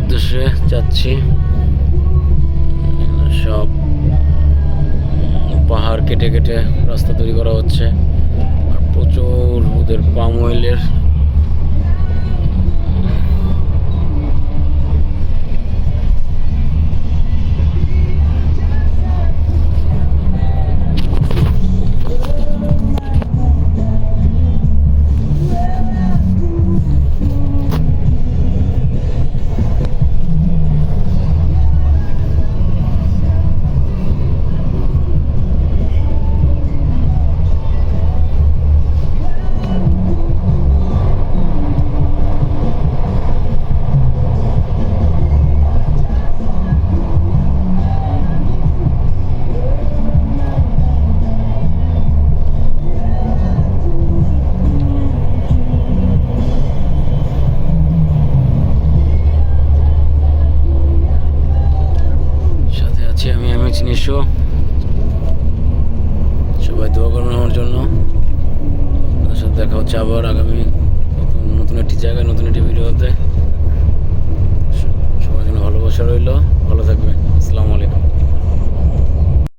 উদ্দেশ্যে যাচ্ছি। সব পাহাড় কেটে কেটে রাস্তা তৈরি করা হচ্ছে, আর প্রচুর ওদের পাম অয়েলের আমি চিনিস। সবাই দোয়া করবেন আমার জন্য। আপনাদের সাথে দেখা হচ্ছে আবার আগামী নতুন একটি জায়গায়, নতুন একটি ভিডিওতে।